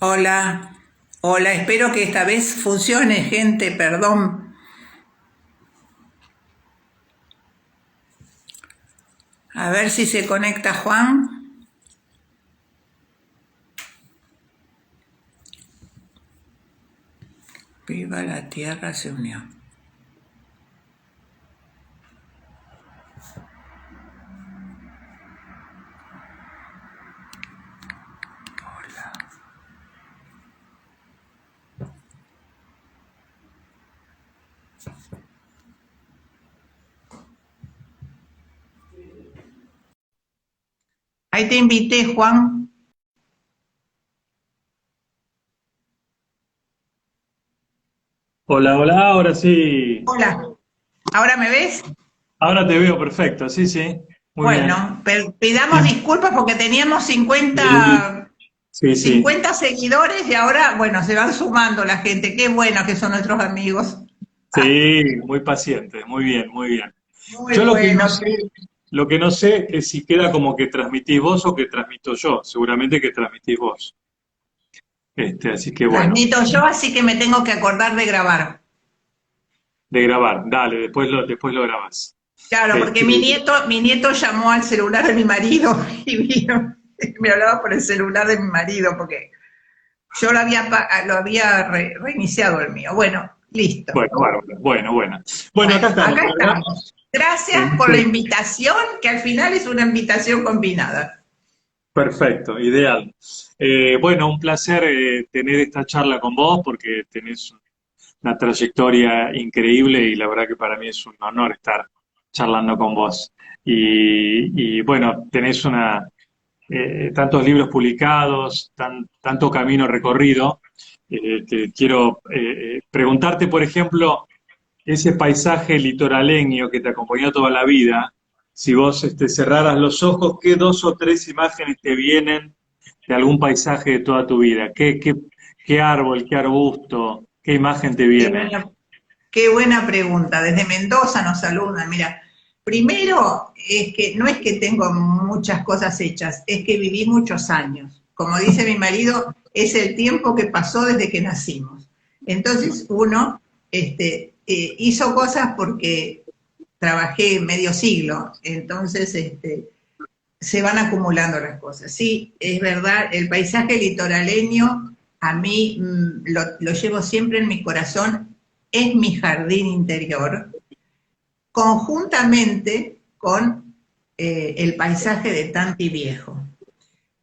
Hola, hola, espero que esta vez funcione, gente, perdón. A ver si se conecta Juan. Viva la tierra se unió. Ahí te invité, Juan. Hola, hola, ahora sí. Hola, ¿ahora me ves? Ahora te veo perfecto, sí, sí. Muy bien. Bueno, pidamos Sí, disculpas porque teníamos sí, 50, sí, sí. 50 seguidores y ahora, bueno, se van sumando la gente. Qué bueno que son nuestros amigos. Sí, muy paciente, muy bien, muy bien. Muy Yo bueno. lo que no sé es si queda como que transmitís vos o que transmito yo. Seguramente que transmitís vos. Así que bueno, Transmito yo, así que me tengo que acordar de grabar. de grabar. Dale, después lo grabás. Claro, porque Este, mi nieto llamó al celular de mi marido y vino, me hablaba por el celular de mi marido, porque yo lo había reiniciado el mío. Bueno, listo. bueno, bárbaro. Bueno, bueno. Bueno, acá Bueno, estamos, acá la verdad. estamos. Gracias por la Este, invitación, que al final es una invitación combinada. Perfecto, ideal. Bueno, un placer tener esta charla con vos porque tenés una trayectoria increíble y la verdad que para mí es un honor estar charlando con vos. Y bueno, tenés tantos libros publicados, tanto camino recorrido, que quiero preguntarte, por ejemplo, ese paisaje litoraleño que te acompañó toda la vida, si vos cerraras los ojos, ¿qué dos o tres imágenes te vienen de algún paisaje de toda tu vida? ¿Qué árbol, qué arbusto, qué imagen te Qué viene? buena, qué buena pregunta. Desde Mendoza nos saludan. Mira, primero no es que tengo muchas cosas hechas, es que viví muchos años. Como dice mi marido, es el tiempo que pasó desde que nacimos. Entonces uno hizo cosas porque trabajé medio siglo, entonces se van acumulando las cosas. Sí, es verdad, el paisaje litoraleño a mí lo llevo siempre en mi corazón, es mi jardín interior, conjuntamente con el paisaje de Tanti Viejo,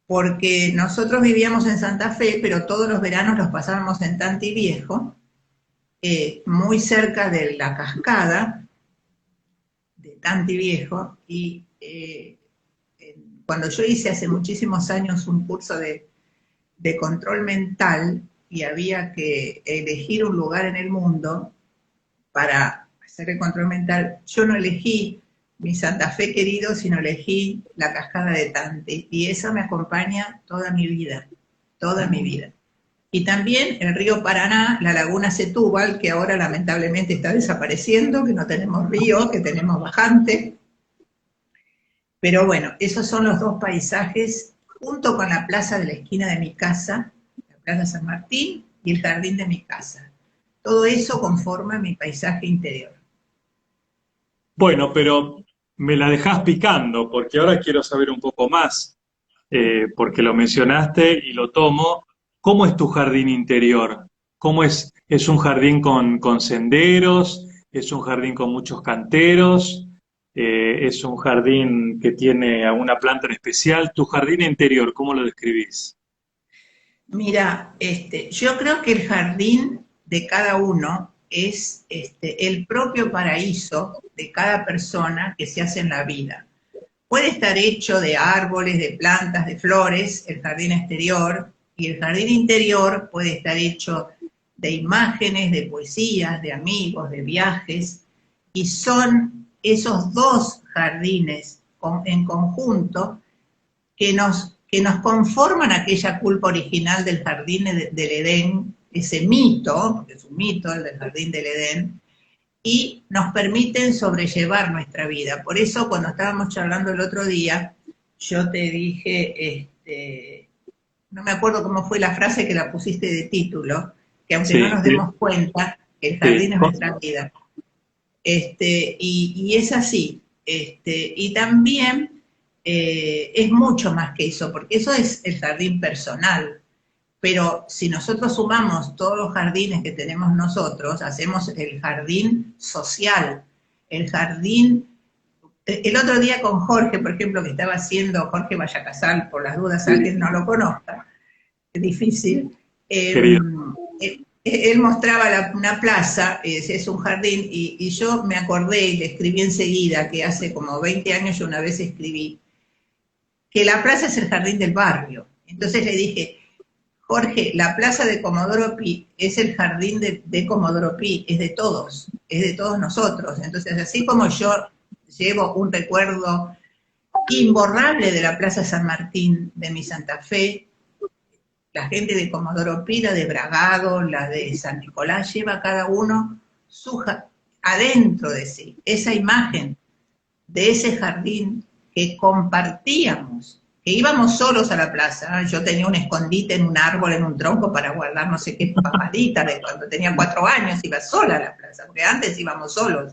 porque nosotros vivíamos en Santa Fe, pero todos los veranos los pasábamos en Tanti Viejo, muy cerca de la cascada de Tanti Viejo, y cuando yo hice hace muchísimos años un curso de control mental y había que elegir un lugar en el mundo para hacer el control mental, yo no elegí mi Santa Fe querido, sino elegí la cascada de Tante. Y esa me acompaña toda mi vida, toda mi vida. Y también el río Paraná, la laguna Setúbal, que ahora lamentablemente está desapareciendo, que no tenemos río, que tenemos bajante. Pero bueno, esos son los dos paisajes, junto con la plaza de la esquina de mi casa, la Plaza San Martín, y el jardín de mi casa. Todo eso conforma mi paisaje interior. Bueno, pero me la dejás picando porque ahora quiero saber un poco más, porque lo mencionaste y lo tomo. ¿Cómo es tu jardín interior? ¿Cómo es? ¿Es un jardín con senderos? ¿Es un jardín con muchos canteros? ¿Es un jardín que tiene alguna planta en especial? ¿Tu jardín interior, cómo lo describís? Mira, yo creo que el jardín de cada uno es el propio paraíso de cada persona que se hace en la vida. Puede estar hecho de árboles, de plantas, de flores, el jardín exterior, y el jardín interior puede estar hecho de imágenes, de poesías, de amigos, de viajes, y son esos dos jardines en conjunto que nos conforman aquella culpa original del jardín del Edén, ese mito, porque es un mito el del jardín del Edén, y nos permiten sobrellevar nuestra vida. Por eso cuando estábamos charlando el otro día, yo te dije, no me acuerdo cómo fue la frase que la pusiste de título, que aunque no Sí, nos demos cuenta, el sí. jardín es nuestra vida. Y es así. Y también es mucho más que eso, porque eso es el jardín personal. Pero si nosotros sumamos todos los jardines que tenemos nosotros, hacemos el jardín social, el jardín. El otro día con Jorge, por ejemplo, que estaba haciendo Jorge Vallacasal, por las dudas a alguien no lo conozca, es difícil, Querido. él mostraba una plaza, es un jardín, y yo me acordé y le escribí enseguida, que hace como 20 años yo una vez escribí, que la plaza es el jardín del barrio. Entonces le dije, Jorge, la plaza de Comodoro Pi es el jardín de Comodoro Pi, es de todos nosotros. Entonces, así como yo llevo un recuerdo imborrable de la Plaza San Martín de mi Santa Fe, la gente de Comodoro Pi, la de Bragado, la de San Nicolás, lleva cada uno adentro de sí esa imagen de ese jardín que compartíamos, que íbamos solos a la plaza. Yo tenía un escondite en un árbol, en un tronco, para guardar no sé qué papadita, de cuando tenía 4 años iba sola a la plaza, porque antes íbamos solos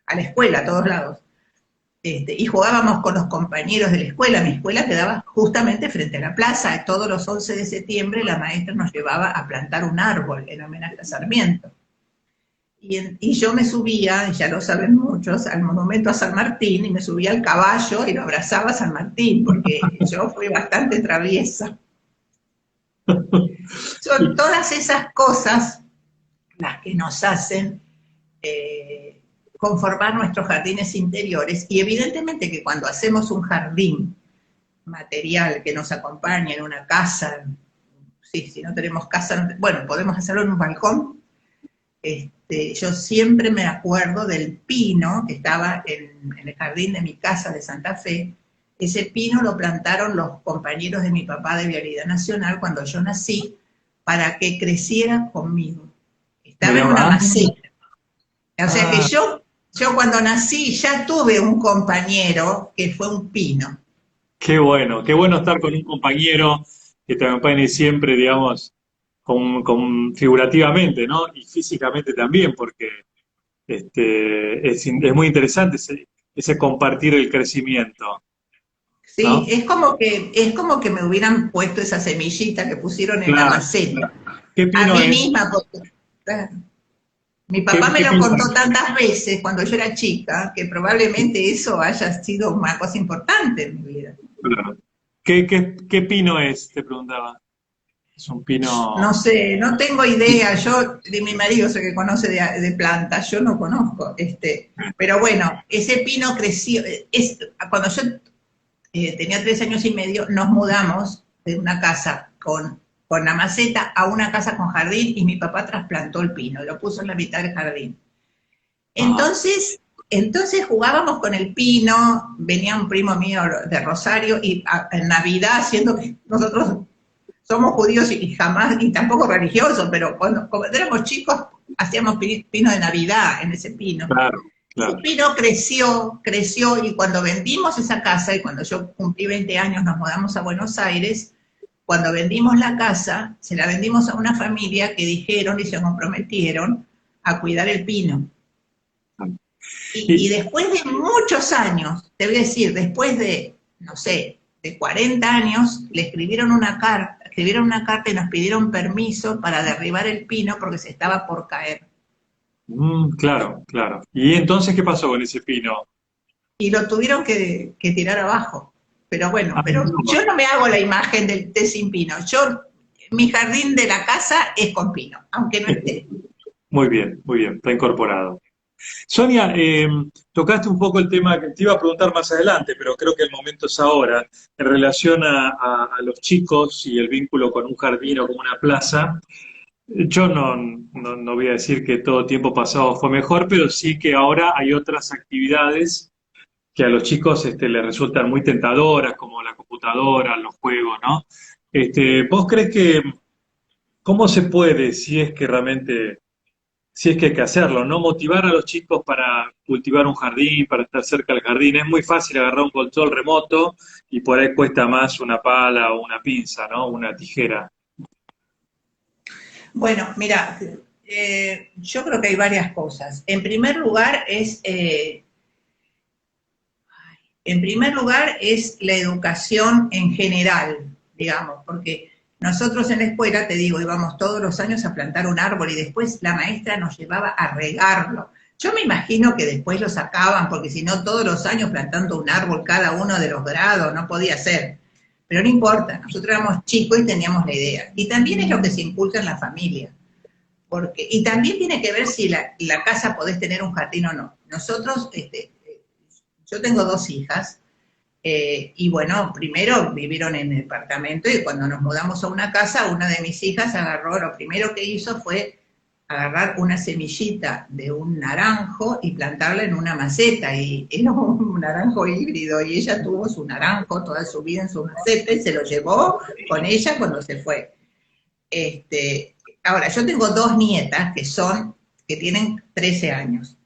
a la escuela, a todos lados. Y jugábamos con los compañeros de la escuela. Mi escuela quedaba justamente frente a la plaza. Todos los 11 de septiembre la maestra nos llevaba a plantar un árbol en homenaje a Sarmiento. Y yo me subía, ya lo saben muchos, al monumento a San Martín, y me subía al caballo y lo abrazaba a San Martín, porque yo fui bastante traviesa. Son todas esas cosas las que nos hacen conformar nuestros jardines interiores, y evidentemente que cuando hacemos un jardín material que nos acompaña en una casa, sí, si no tenemos casa, bueno, podemos hacerlo en un balcón. Yo siempre me acuerdo del pino que estaba en el jardín de mi casa de Santa Fe. Ese pino lo plantaron los compañeros de mi papá de Vialidad Nacional cuando yo nací, para que creciera conmigo. Estaba en una maceta. O sea que yo cuando nací ya tuve un compañero que fue un pino. Qué bueno estar con un compañero que te acompañe siempre, digamos, figurativamente, ¿no? Y físicamente también, porque es muy interesante ese compartir el crecimiento, Sí, ¿no? es como que me hubieran puesto esa semillita que pusieron en la Claro. maceta. ¿Qué A pino mí es? misma, porque mi papá ¿Qué, me qué lo pino? contó tantas veces cuando yo era chica, que probablemente eso haya sido una cosa importante en mi vida. Claro. ¿Qué pino es? Te preguntaba. Es un No pino. sé, no tengo idea. Yo, de mi marido sé que conoce de plantas, yo no conozco. Pero bueno, ese pino creció. Cuando yo tenía 3 años y medio, nos mudamos de una casa con la maceta a una casa con jardín, y mi papá trasplantó el pino, lo puso en la mitad del jardín. Ajá. Entonces jugábamos con el pino, venía un primo mío de Rosario, y en Navidad, siendo que nosotros somos judíos y jamás, y tampoco religiosos, pero cuando éramos chicos hacíamos pino de Navidad en ese pino. Claro, Ese claro. pino creció, y cuando vendimos esa casa, y cuando yo cumplí 20 años nos mudamos a Buenos Aires, cuando vendimos la casa, se la vendimos a una familia que dijeron y se comprometieron a cuidar el pino. Y Y, después de muchos años, te voy a decir, después de, no sé, de 40 años, le escribieron una carta y nos pidieron permiso para derribar el pino porque se estaba por caer. claro, claro. ¿Y entonces qué pasó con ese pino? Y lo tuvieron que tirar abajo. Pero bueno, Ah, pero yo no me hago la imagen del té sin pino. Mi jardín de la casa es con pino, aunque no esté. muy bien, está incorporado. Sonia, tocaste un poco el tema que te iba a preguntar más adelante, pero creo que el momento es ahora, en relación a los chicos y el vínculo con un jardín o con una plaza. Yo no voy a decir que todo tiempo pasado fue mejor, pero sí que ahora hay otras actividades que a los chicos les resultan muy tentadoras, como la computadora, los juegos, ¿no? ¿Vos crees que cómo se puede, si es que realmente sí es que hay que hacerlo, ¿no? Motivar a los chicos para cultivar un jardín, para estar cerca del jardín. Es muy fácil agarrar un control remoto y por ahí cuesta más una pala o una pinza, ¿no? Una tijera. Bueno, mira, yo creo que hay varias cosas. En primer lugar es la educación en general, digamos, porque nosotros en la escuela, te digo, íbamos todos los años a plantar un árbol y después la maestra nos llevaba a regarlo. Yo me imagino que después lo sacaban, porque si no, todos los años plantando un árbol cada uno de los grados, no podía ser. Pero no importa, nosotros éramos chicos y teníamos la idea. Y también es lo que se inculca en la familia. Y también tiene que ver si la casa podés tener un jardín o no. Nosotros, yo tengo dos hijas, y bueno, primero vivieron en el departamento y cuando nos mudamos a una casa, una de mis hijas agarró, lo primero que hizo fue agarrar una semillita de un naranjo y plantarla en una maceta, y era un naranjo híbrido, y ella tuvo su naranjo toda su vida en su maceta y se lo llevó con ella cuando se fue. Ahora, yo tengo dos nietas que tienen 13 años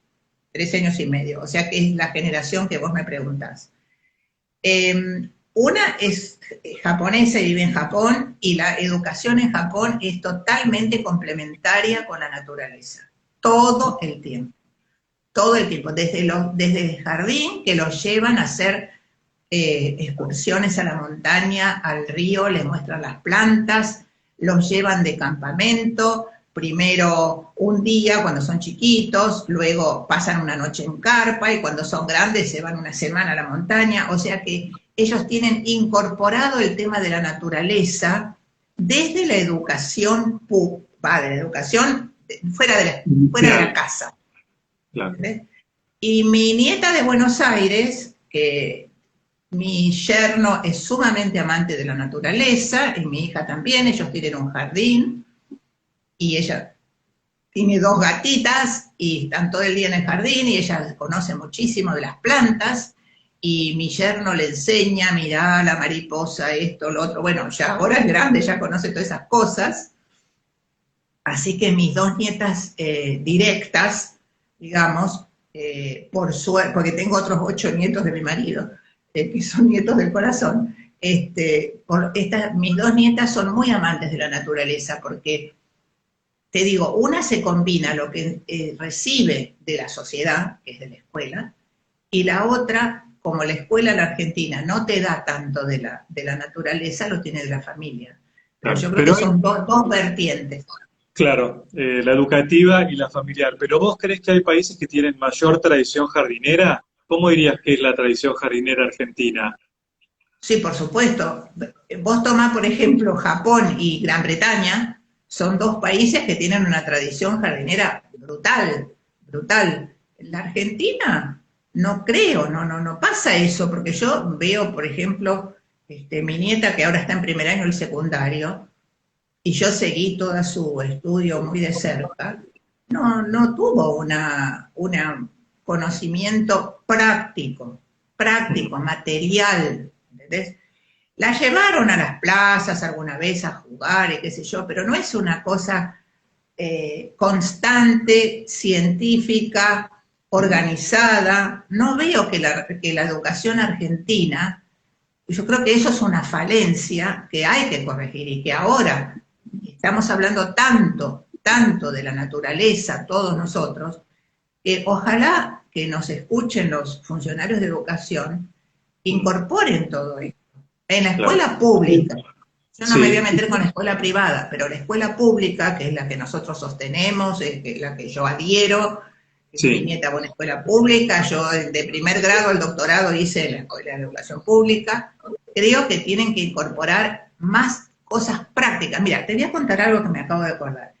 y medio, o sea que es la generación que vos me preguntás. Una es japonesa y vive en Japón, y la educación en Japón es totalmente complementaria con la naturaleza, todo el tiempo, desde el jardín, que los llevan a hacer excursiones a la montaña, al río, les muestran las plantas, los llevan de campamento, primero un día cuando son chiquitos, luego pasan una noche en carpa y cuando son grandes se van una semana a la montaña, o sea que ellos tienen incorporado el tema de la naturaleza desde la educación, fuera de la casa. Claro. Y mi nieta de Buenos Aires, que mi yerno es sumamente amante de la naturaleza, y mi hija también, ellos tienen un jardín, y ella tiene dos gatitas, y están todo el día en el jardín, y ella conoce muchísimo de las plantas, y mi yerno le enseña, mirá la mariposa, esto, lo otro, bueno, ya ahora es grande, ya conoce todas esas cosas, así que mis dos nietas directas, digamos, por suerte, porque tengo otros 8 nietos de mi marido, que son nietos del corazón, mis dos nietas son muy amantes de la naturaleza, porque, te digo, una se combina lo que recibe de la sociedad, que es de la escuela, y la otra, como la escuela en la Argentina no te da tanto de la naturaleza, lo tiene de la familia. Pero Claro. yo creo que son dos vertientes. Claro, la educativa y la familiar. Pero ¿vos crees que hay países que tienen mayor tradición jardinera? ¿Cómo dirías que es la tradición jardinera argentina? Sí, por supuesto. Vos tomás, por ejemplo, Japón y Gran Bretaña, son dos países que tienen una tradición jardinera brutal, brutal. En la Argentina no creo, no pasa eso, porque yo veo, por ejemplo, mi nieta que ahora está en primer año del secundario, y yo seguí todo su estudio muy de cerca, no tuvo un conocimiento práctico, material, ¿entendés? La llevaron a las plazas alguna vez a jugar y qué sé yo, pero no es una cosa constante, científica, organizada. No veo que la educación argentina, yo creo que eso es una falencia que hay que corregir, y que ahora estamos hablando tanto de la naturaleza, todos nosotros, que ojalá que nos escuchen los funcionarios de educación, incorporen todo esto. En la Claro. escuela pública, yo no me voy a Sí, meter con la escuela privada, pero la escuela pública, que es la que nosotros sostenemos, es la que yo adhiero, mi sí. nieta va a una escuela pública, yo de primer grado al doctorado hice en la escuela de educación pública, creo que tienen que incorporar más cosas prácticas. Mira, te voy a contar algo que me acabo de acordar.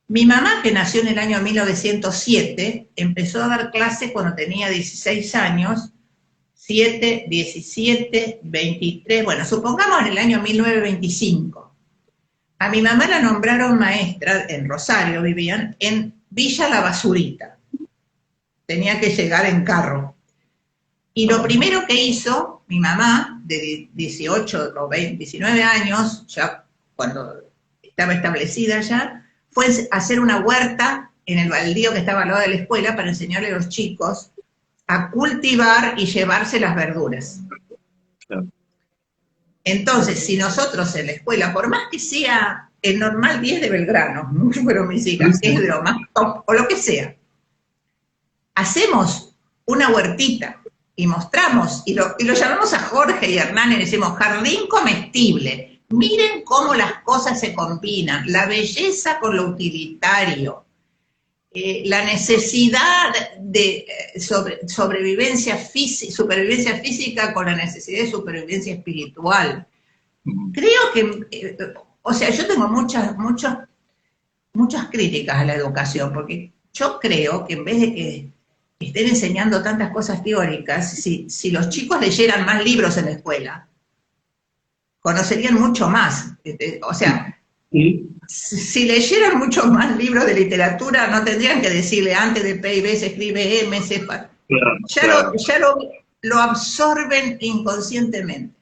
Mi mamá, que nació en el año 1907, empezó a dar clases cuando tenía 16 años, 7, 17, 23, bueno, supongamos en el año 1925. A mi mamá la nombraron maestra, en Rosario vivían, en Villa La Basurita. Tenía que llegar en carro. Y lo primero que hizo mi mamá, de 18 o 20, 19 años, ya cuando estaba establecida ya, fue hacer una huerta en el baldío que estaba al lado de la escuela para enseñarle a los chicos a cultivar y llevarse las verduras. Claro. Entonces, si nosotros en la escuela, por más que sea el normal 10 de Belgrano, mucho fueron mis hijas, que es de lo más top, o lo que sea, hacemos una huertita y mostramos, y lo llamamos a Jorge y Hernán y le decimos, jardín comestible. Miren cómo las cosas se combinan, la belleza con lo utilitario, la necesidad de supervivencia física con la necesidad de supervivencia espiritual. Creo que, o sea, yo tengo muchas críticas a la educación, porque yo creo que en vez de que estén enseñando tantas cosas teóricas, si los chicos leyeran más libros en la escuela, conocerían mucho más. O sea, si leyeran muchos más libros de literatura, no tendrían que decirle antes de PIB se escribe M, ya lo absorben inconscientemente.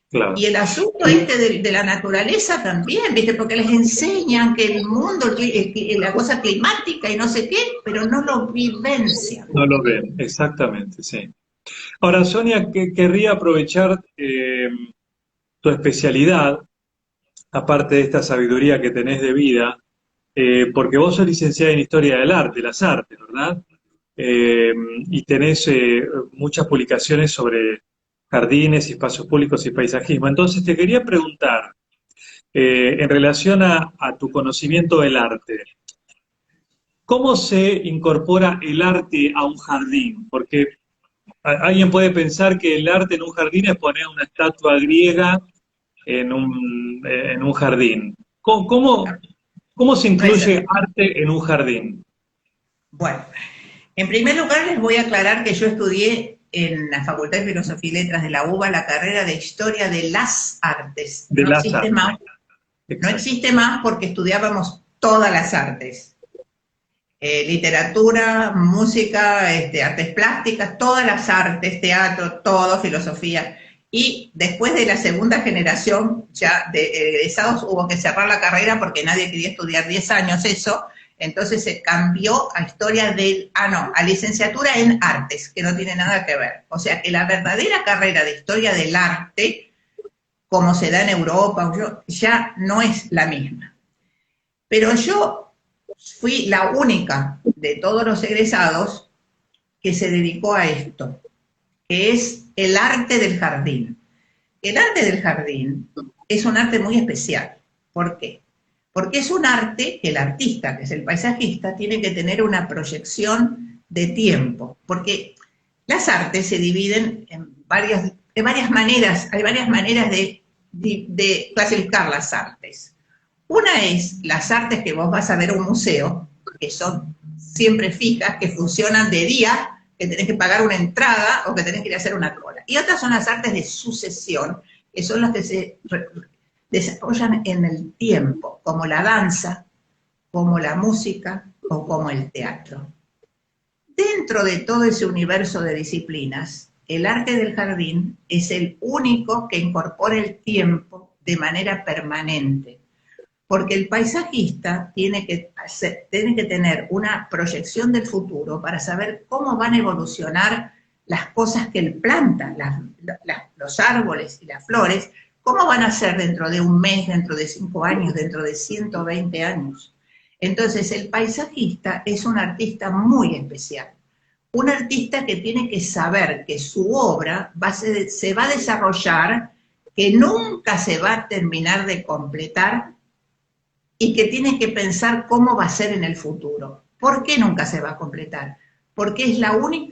Claro. Y el asunto de la naturaleza también, ¿viste? Porque les enseñan que el mundo, la cosa climática y no sé qué, pero no lo vivencian. No lo ven, exactamente, sí. Ahora, Sonia, querría aprovechar tu especialidad, aparte de esta sabiduría que tenés de vida, porque vos sos licenciada en Historia del Arte, las artes, ¿verdad? Y tenés muchas publicaciones sobre jardines, espacios públicos y paisajismo. Entonces, te quería preguntar, en relación a tu conocimiento del arte, ¿cómo se incorpora el arte a un jardín? Porque alguien puede pensar que el arte en un jardín es poner una estatua griega en un jardín. ¿Cómo se incluye arte en un jardín? Bueno, en primer lugar les voy a aclarar que yo estudié en la Facultad de Filosofía y Letras de la UBA la carrera de Historia de las Artes. No existe más porque estudiábamos todas las artes. Literatura, música, artes plásticas, todas las artes, teatro, todo, filosofía. Y después de la segunda generación ya de egresados hubo que cerrar la carrera porque nadie quería estudiar 10 años eso, entonces se cambió a a licenciatura en artes, que no tiene nada que ver. O sea que la verdadera carrera de historia del arte, como se da en Europa, ya no es la misma. Pero yo fui la única de todos los egresados que se dedicó a esto, que es el arte del jardín. El arte del jardín es un arte muy especial. ¿Por qué? Porque es un arte que el artista, que es el paisajista, tiene que tener una proyección de tiempo, porque las artes se dividen en varias maneras, hay varias maneras de clasificar las artes. Una es las artes que vos vas a ver a un museo, que son siempre fijas, que funcionan de día, que tenés que pagar una entrada o que tenés que ir a hacer una cola. Y otras son las artes de sucesión, que son las que se desarrollan en el tiempo, como la danza, como la música o como el teatro. Dentro de todo ese universo de disciplinas, el arte del jardín es el único que incorpora el tiempo de manera permanente, porque el paisajista tiene que tener una proyección del futuro para saber cómo van a evolucionar las cosas que él planta, los árboles y las flores, cómo van a ser dentro de un mes, dentro de 5 años, dentro de 120 años. Entonces el paisajista es un artista muy especial, un artista que tiene que saber que su obra se va a desarrollar, que nunca se va a terminar de completar, y que tiene que pensar cómo va a ser en el futuro. ¿Por qué nunca se va a completar? Porque es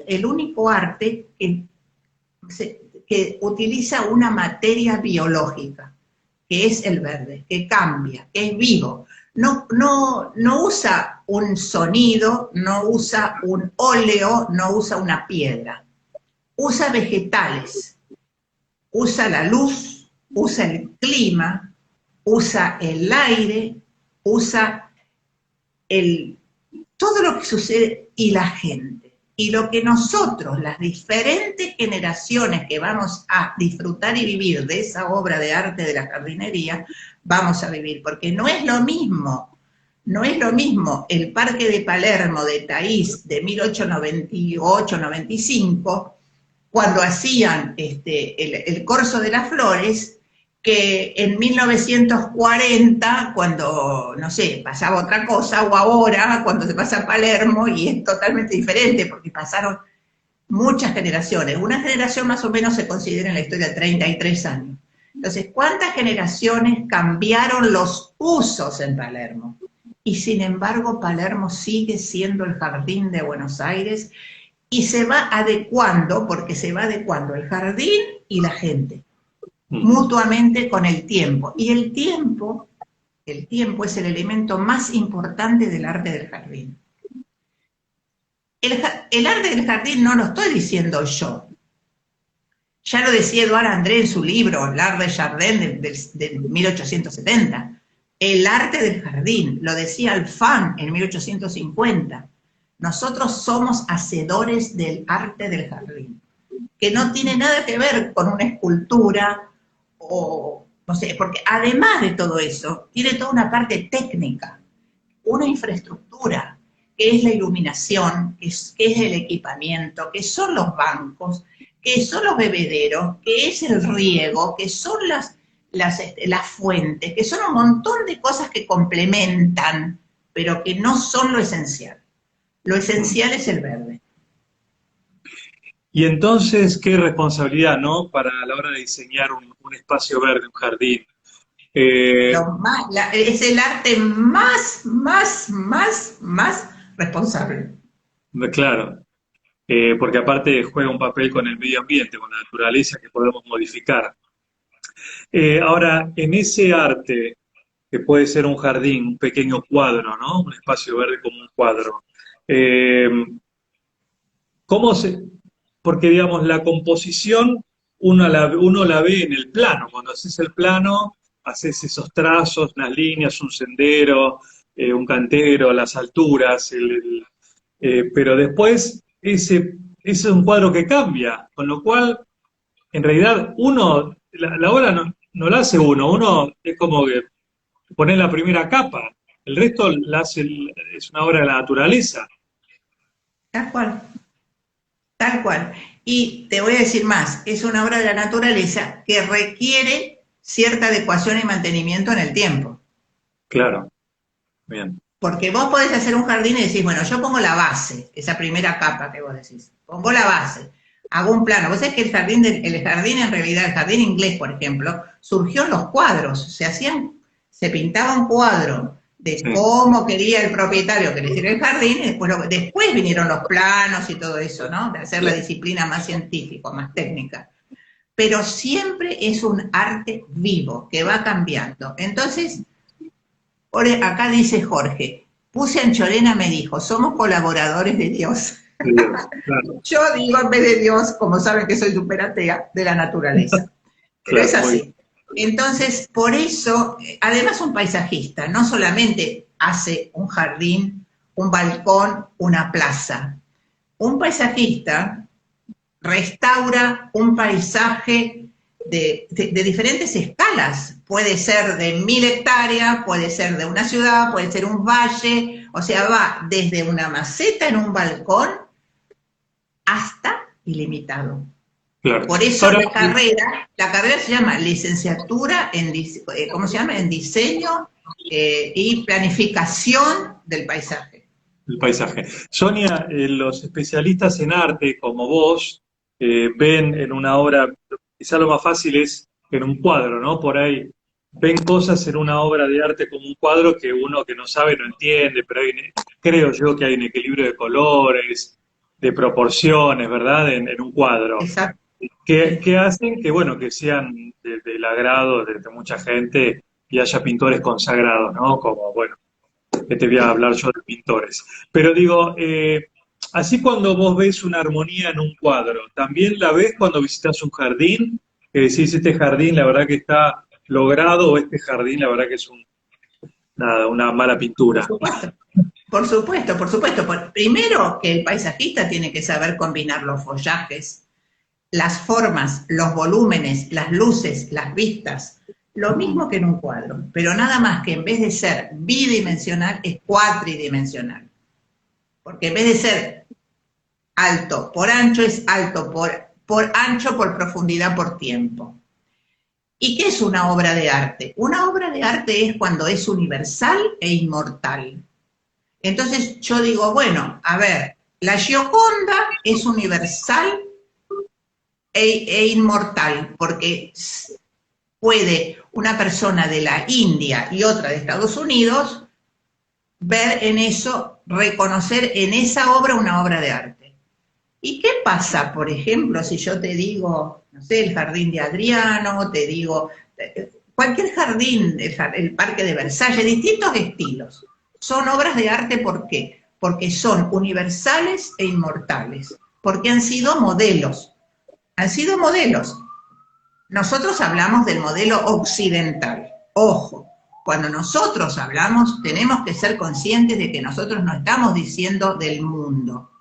el único arte que utiliza una materia biológica, que es el verde, que cambia, que es vivo. No usa un sonido, no usa un óleo, no usa una piedra. Usa vegetales, usa la luz, usa el clima, usa el aire, usa todo lo que sucede y la gente. Y lo que nosotros, las diferentes generaciones que vamos a disfrutar y vivir de esa obra de arte de la jardinería, vamos a vivir. Porque no es lo mismo No es lo mismo el Parque de Palermo de Taís de 1898-95, cuando hacían el Corso de las Flores, que en 1940, cuando, no sé, pasaba otra cosa, o ahora, cuando se pasa a Palermo, y es totalmente diferente, porque pasaron muchas generaciones. Una generación más o menos se considera en la historia 33 años. Entonces, ¿cuántas generaciones cambiaron los usos en Palermo? Y sin embargo, Palermo sigue siendo el jardín de Buenos Aires y se va adecuando, porque se va adecuando el jardín y la gente, mutuamente con el tiempo. Y el tiempo es el elemento más importante del arte del jardín. El arte del jardín no lo estoy diciendo yo. Ya lo decía Edouard André en su libro, L'Art de Jardin, de 1870. El arte del jardín, lo decía Alphand en 1850. Nosotros somos hacedores del arte del jardín, que no tiene nada que ver con una escultura o, no sé, porque además de todo eso, tiene toda una parte técnica, una infraestructura, que es la iluminación, que es el equipamiento, que son los bancos, que son los bebederos, que es el riego, que son las fuentes, que son un montón de cosas que complementan, pero que no son lo esencial. Lo esencial es el verde. Y entonces, qué responsabilidad, ¿no? Para la hora de diseñar un espacio verde, un jardín. Eh, Es el arte más responsable. claro, porque aparte juega un papel con el medio ambiente, con la naturaleza que podemos modificar. Ahora, en ese arte, que puede ser un jardín, un pequeño cuadro, ¿no? Un espacio verde como un cuadro. eh, ¿Cómo se...? Porque, digamos, la composición uno la ve en el plano. Cuando haces el plano, haces esos trazos, unas líneas, un sendero, un cantero, las alturas, pero después ese es un cuadro que cambia, con lo cual, en realidad, la obra no la hace uno es como que pone la primera capa, el resto es una obra de la naturaleza. Tal cual, tal cual. Y te voy a decir más, es una obra de la naturaleza que requiere cierta adecuación y mantenimiento en el tiempo. Claro, bien. Porque vos podés hacer un jardín y decís, bueno, yo pongo la base, esa primera capa que vos decís, pongo la base, hago un plano. Vos sabés que el jardín en realidad, el jardín inglés, por ejemplo, surgió en los cuadros, se pintaba un cuadro de Sí, cómo quería el propietario que le hiciera el jardín, y después vinieron los planos y todo eso, ¿no? De hacer la disciplina más científica, más técnica. Pero siempre es un arte vivo, que va cambiando. Entonces, acá dice Jorge, Puse Anchorena me dijo, somos colaboradores de Dios. Dios, claro, Yo digo en vez de Dios, como saben que soy superatea, de la naturaleza. Pero es claro, muy así. Entonces, por eso, además un paisajista no solamente hace un jardín, un balcón, una plaza. Un paisajista restaura un paisaje de diferentes escalas. Puede ser de 1000 hectáreas, puede ser de una ciudad, puede ser un valle, o sea, va desde una maceta en un balcón hasta ilimitado. claro. Por eso Ahora, la carrera se llama licenciatura en, ¿cómo se llama? En diseño y planificación del paisaje. el paisaje. Sonia, los especialistas en arte como vos ven en una obra, quizá lo más fácil es en un cuadro, ¿no? Por ahí ven cosas en una obra de arte como un cuadro que uno que no sabe no entiende, pero creo yo que hay un equilibrio de colores, de proporciones, ¿verdad? En un cuadro. Exacto. Que hacen que, bueno, que sean del agrado de mucha gente y haya pintores consagrados, ¿no? Como, bueno, que te voy a hablar yo de pintores. Pero digo, así cuando vos ves una armonía en un cuadro, ¿también la ves cuando visitas un jardín? Que decís, este jardín la verdad que está logrado o este jardín la verdad que es una mala Por pintura. supuesto. Por supuesto, por supuesto. Primero que el paisajista tiene que saber combinar los follajes, las formas, los volúmenes, las luces, las vistas, lo mismo que en un cuadro, pero nada más que en vez de ser bidimensional, es cuatridimensional. Porque en vez de ser alto por ancho, es alto por ancho, por profundidad, por tiempo. ¿Y qué es una obra de arte? Una obra de arte es cuando es universal e inmortal. Entonces yo digo, bueno, a ver, la Gioconda es universal e inmortal, porque puede una persona de la India y otra de Estados Unidos ver en eso, reconocer en esa obra una obra de arte. ¿Y qué pasa, por ejemplo, si yo te digo, no sé, el Jardín de Adriano, te digo, cualquier jardín, el Parque de Versalles, distintos estilos? Son obras de arte, ¿por qué? Porque son universales e inmortales, porque han sido modelos. Han sido modelos. Nosotros hablamos del modelo occidental. Ojo, cuando nosotros hablamos, tenemos que ser conscientes de que nosotros no estamos diciendo del mundo.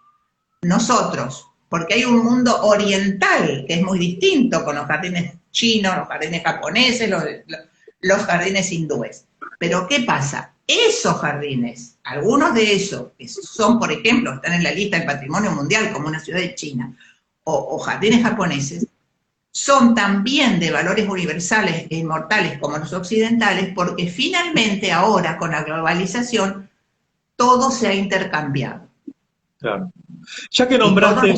Nosotros, porque hay un mundo oriental que es muy distinto con los jardines chinos, los jardines japoneses, los jardines hindúes. Pero ¿qué pasa? Esos jardines, algunos de esos, que son, por ejemplo, están en la lista del Patrimonio Mundial, como una ciudad de China, o jardines japoneses, son también de valores universales e inmortales como los occidentales, porque finalmente ahora, con la globalización, todo se ha intercambiado. Claro. Ya que nombraste,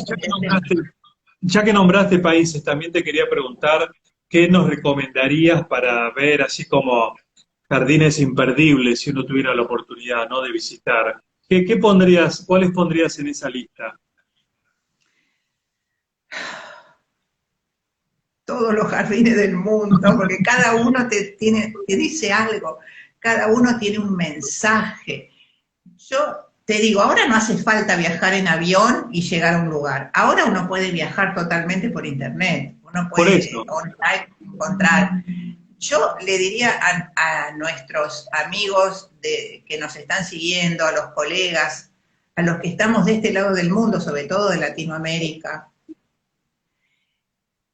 ya que nombraste países, también te quería preguntar qué nos recomendarías para ver así como jardines imperdibles si uno tuviera la oportunidad, ¿no?, de visitar. ¿Qué pondrías, cuáles pondrías en esa lista? Todos los jardines del mundo, porque cada uno te dice algo, cada uno tiene un mensaje. Yo te digo, ahora no hace falta viajar en avión y llegar a un lugar. Ahora uno puede viajar totalmente por internet, uno Por puede eso. online encontrar. Yo le diría a nuestros amigos que nos están siguiendo, a los colegas, a los que estamos de este lado del mundo, sobre todo de Latinoamérica,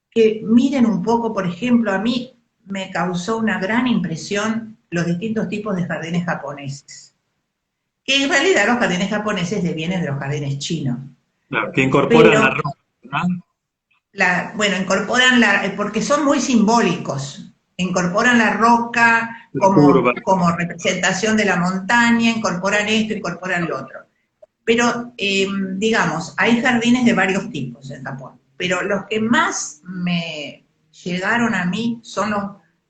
que miren un poco, por ejemplo, a mí me causó una gran impresión los distintos tipos de jardines japoneses. Que en realidad los jardines japoneses devienen de los jardines chinos. Claro, que incorporan la Pero, ropa, ¿no? bueno, incorporan porque son muy simbólicos. Incorporan la roca La curva. como representación de la montaña, incorporan esto, incorporan lo otro. Pero, digamos, hay jardines de varios tipos en Japón. Pero los que más me llegaron a mí son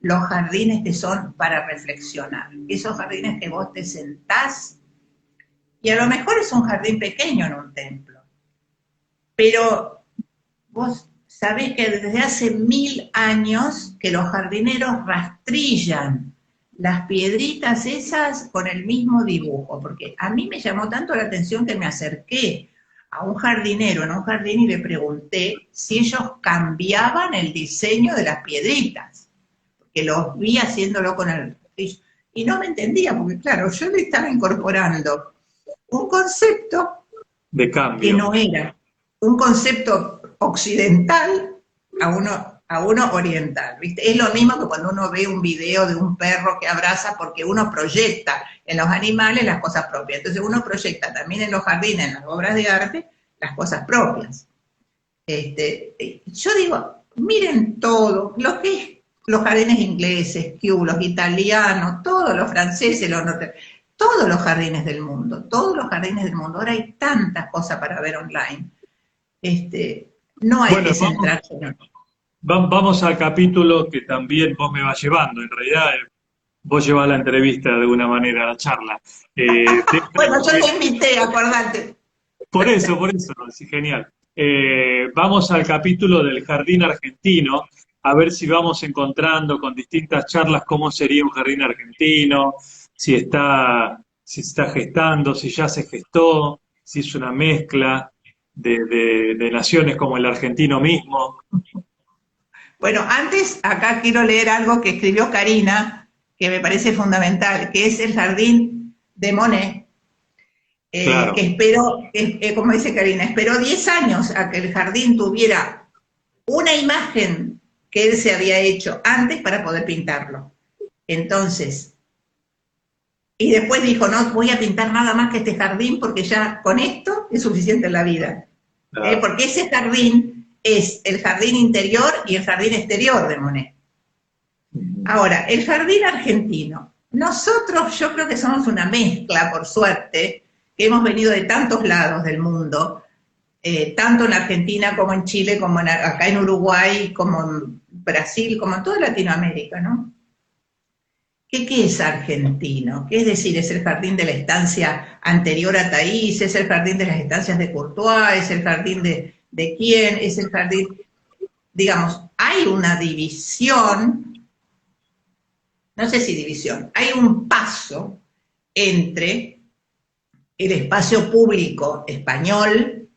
los jardines que son para reflexionar. Esos jardines que vos te sentás y a lo mejor es un jardín pequeño en un templo, pero vos sabés que desde hace 1000 años que los jardineros rastrillan las piedritas esas con el mismo dibujo, porque a mí me llamó tanto la atención que me acerqué a un jardinero en un jardín y le pregunté si ellos cambiaban el diseño de las piedritas, porque los vi haciéndolo con el rastrillo, y no me entendía, porque claro, yo le estaba incorporando un concepto De que cambio. no era un concepto occidental a uno oriental, ¿viste? Es lo mismo que cuando uno ve un video de un perro que abraza, porque uno proyecta en los animales las cosas propias. Entonces uno proyecta también en los jardines, en las obras de arte, las cosas propias. Yo digo, miren todo, lo que es los jardines ingleses, los italianos, todos los franceses, todos los jardines del mundo, todos los jardines del mundo. Ahora hay tantas cosas para ver online. No hay Bueno, que centrarse en... vamos al capítulo que también vos me vas llevando. En realidad, vos llevas la entrevista de alguna manera, la charla. Bueno, yo te invité, acordate. Por eso, sí, genial. Vamos al capítulo del jardín argentino, a ver si vamos encontrando con distintas charlas cómo sería un jardín argentino, si está gestando, si ya se gestó, si es una mezcla de naciones como el argentino mismo. Bueno, antes acá quiero leer algo que escribió Karina, que me parece fundamental, que es el jardín de Monet, Claro, que esperó, como dice Karina, esperó 10 años a que el jardín tuviera una imagen que él se había hecho antes para poder pintarlo. Entonces, y después dijo, no voy a pintar nada más que este jardín porque ya con esto es suficiente en la vida. Porque ese jardín es el jardín interior y el jardín exterior de Monet. Ahora, el jardín argentino. Nosotros, yo creo que somos una mezcla, por suerte, que hemos venido de tantos lados del mundo, tanto en Argentina como en Chile, como acá en Uruguay, como en Brasil, como en toda Latinoamérica, ¿no? ¿Qué es argentino? ¿Qué es decir? Es el jardín de la estancia anterior a Taís, es el jardín de las estancias de Courtois, es el jardín de quién, es el jardín, digamos, hay una división, no sé si división, hay un paso entre el espacio público español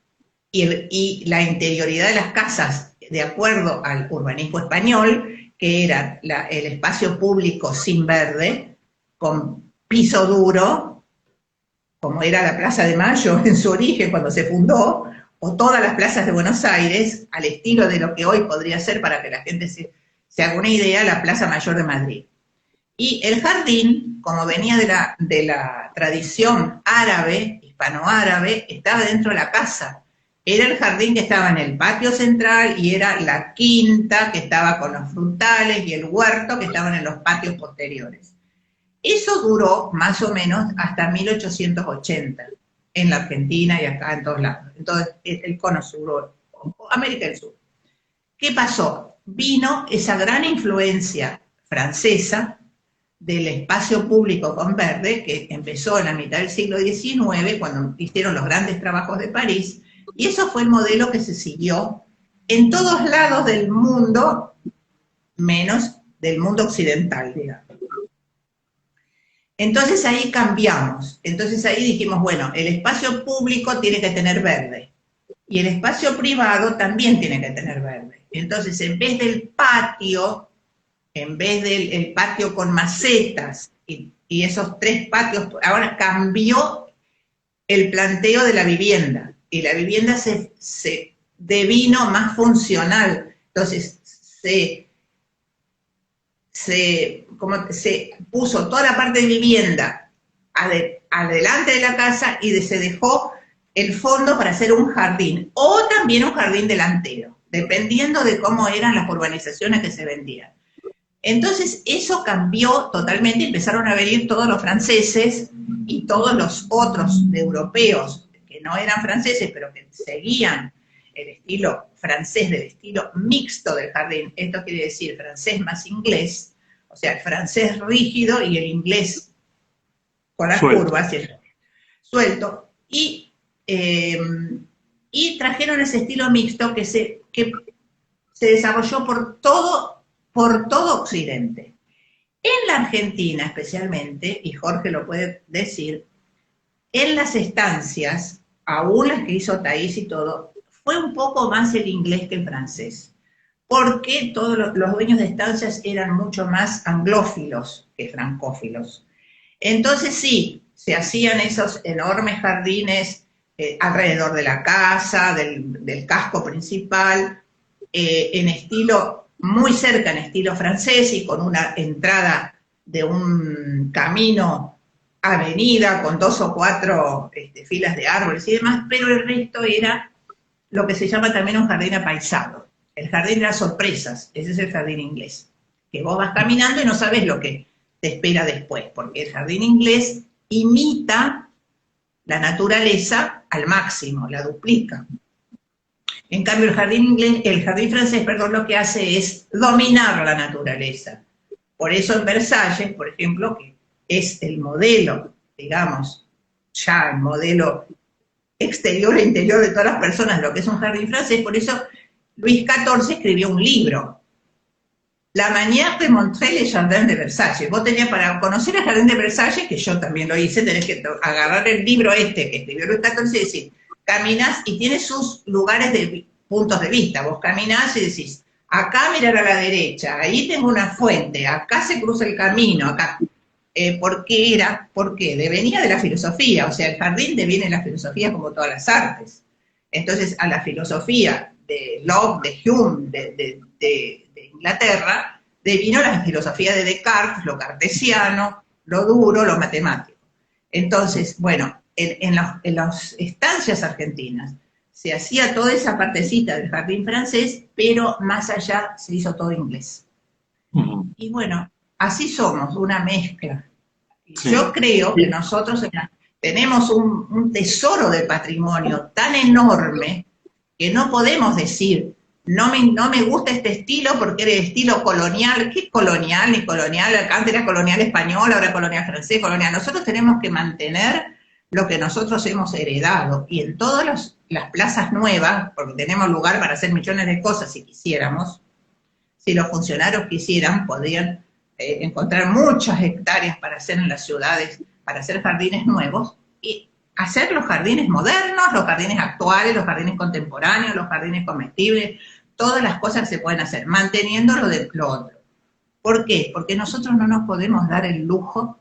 y la interioridad de las casas, de acuerdo al urbanismo español, que era el espacio público sin verde, con piso duro, como era la Plaza de Mayo en su origen cuando se fundó, o todas las plazas de Buenos Aires, al estilo de lo que hoy podría ser, para que la gente se haga una idea, la Plaza Mayor de Madrid. Y el jardín, como venía de la tradición árabe, hispanoárabe, estaba dentro de la casa. Era el jardín que estaba en el patio central y era la quinta que estaba con los frutales y el huerto que estaban en los patios posteriores. Eso duró más o menos hasta 1880 en la Argentina y acá en todos lados. Entonces, el cono sur, América del Sur. ¿Qué pasó? Vino esa gran influencia francesa del espacio público con verde, que empezó en la mitad del siglo XIX, cuando hicieron los grandes trabajos de París, y eso fue el modelo que se siguió en todos lados del mundo, menos del mundo occidental, digamos. Entonces ahí cambiamos, entonces ahí dijimos, bueno, el espacio público tiene que tener verde, y el espacio privado también tiene que tener verde. Entonces, en vez del patio, en vez del patio con macetas, y esos tres patios, ahora cambió el planteo de la vivienda, y la vivienda se devino más funcional. Entonces, se puso toda la parte de vivienda adelante de la casa y se dejó el fondo para hacer un jardín, o también un jardín delantero, dependiendo de cómo eran las urbanizaciones que se vendían. Entonces eso cambió totalmente, empezaron a venir todos los franceses y todos los otros europeos que no eran franceses, pero que seguían el estilo francés, del estilo mixto del jardín. Esto quiere decir francés más inglés, o sea, el francés rígido y el inglés con las curvas, suelto. Y trajeron ese estilo mixto que se desarrolló por todo Occidente. En la Argentina especialmente, y Jorge lo puede decir, en las estancias, aún las que hizo Taís y todo, fue un poco más el inglés que el francés, porque todos los dueños de estancias eran mucho más anglófilos que francófilos. Entonces sí, se hacían esos enormes jardines alrededor de la casa, del casco principal, en estilo, muy cerca en estilo francés y con una entrada de un camino, avenida, con 2 o 4 filas de árboles y demás, pero el resto era lo que se llama también un jardín apaisado. El jardín de las sorpresas, ese es el jardín inglés, que vos vas caminando y no sabes lo que te espera después, porque el jardín inglés imita la naturaleza al máximo, la duplica. En cambio, el jardín francés, perdón, lo que hace es dominar la naturaleza. Por eso en Versalles, por ejemplo, que es el modelo, digamos, ya el modelo exterior e interior de todas las personas, lo que es un jardín francés, por eso Luis XIV escribió un libro, La manière de montrer les jardins de Versalles. Vos tenías, para conocer el jardín de Versalles, que yo también lo hice, tenés que agarrar el libro que escribió Luis XIV y decir, caminás y tiene sus lugares de puntos de vista. Vos caminás y decís, acá mirar a la derecha, ahí tengo una fuente, acá se cruza el camino, acá. ¿Por qué era? Porque venía de la filosofía, o sea, el jardín deviene de la filosofía como todas las artes. Entonces, a la filosofía de Locke, de Hume, de Inglaterra, devino la filosofía de Descartes, lo cartesiano, lo duro, lo matemático. Entonces, bueno, en las estancias argentinas se hacía toda esa partecita del jardín francés, pero más allá se hizo todo inglés. Y bueno, así somos, una mezcla. Sí. Yo creo que nosotros tenemos un tesoro de patrimonio tan enorme que no podemos decir, no me gusta este estilo porque era estilo colonial. ¿Qué colonial ni colonial? Antes era colonial español, ahora colonial francés, colonial. Nosotros tenemos que mantener lo que nosotros hemos heredado. Y en todas las plazas nuevas, porque tenemos lugar para hacer millones de cosas si quisiéramos, si los funcionarios quisieran, podrían encontrar muchas hectáreas para hacer en las ciudades, para hacer jardines nuevos, y hacer los jardines modernos, los jardines actuales, los jardines contemporáneos, los jardines comestibles, todas las cosas que se pueden hacer, manteniendo lo otro. ¿Por qué? Porque nosotros no nos podemos dar el lujo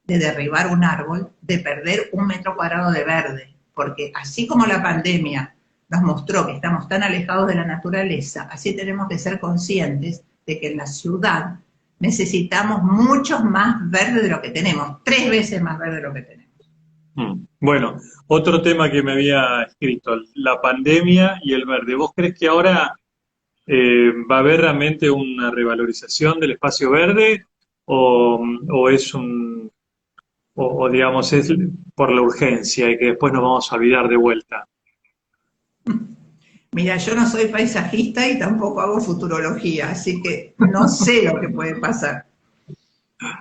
de derribar un árbol, de perder 1 metro cuadrado de verde, porque así como la pandemia nos mostró que estamos tan alejados de la naturaleza, así tenemos que ser conscientes de que en la ciudad necesitamos mucho más verde de lo que tenemos, 3 veces más verde de lo que tenemos. Bueno, otro tema que me había escrito, la pandemia y el verde. ¿Vos crees que ahora va a haber realmente una revalorización del espacio verde o es o digamos es por la urgencia y que después nos vamos a olvidar de vuelta? Mira, yo no soy paisajista y tampoco hago futurología, así que no sé lo que puede pasar.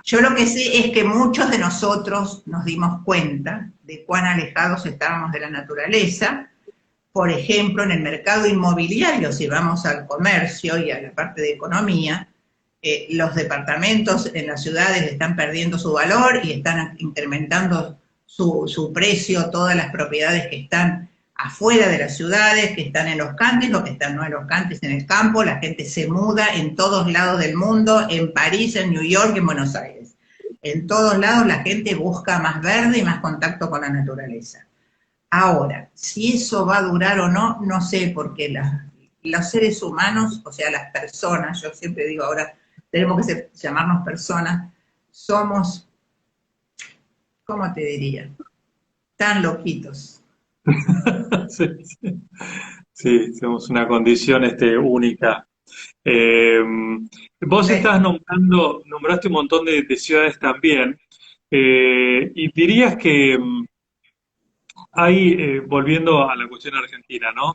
Yo lo que sé es que muchos de nosotros nos dimos cuenta de cuán alejados estábamos de la naturaleza. Por ejemplo, en el mercado inmobiliario, si vamos al comercio y a la parte de economía, los departamentos en las ciudades están perdiendo su valor y están incrementando su precio, todas las propiedades que están afuera de las ciudades, que están en los cantes, lo que están no en los cantes, en el campo, la gente se muda en todos lados del mundo, en París, en New York, en Buenos Aires. En todos lados la gente busca más verde y más contacto con la naturaleza. Ahora, si eso va a durar o no, no sé, porque los seres humanos, o sea, las personas, yo siempre digo ahora, tenemos que llamarnos personas, somos, ¿cómo te diría? Tan loquitos. Sí, sí. Sí, somos una condición única. Eh, Vos estás nombraste un montón de ciudades también, y dirías que hay, volviendo a la cuestión argentina, ¿no?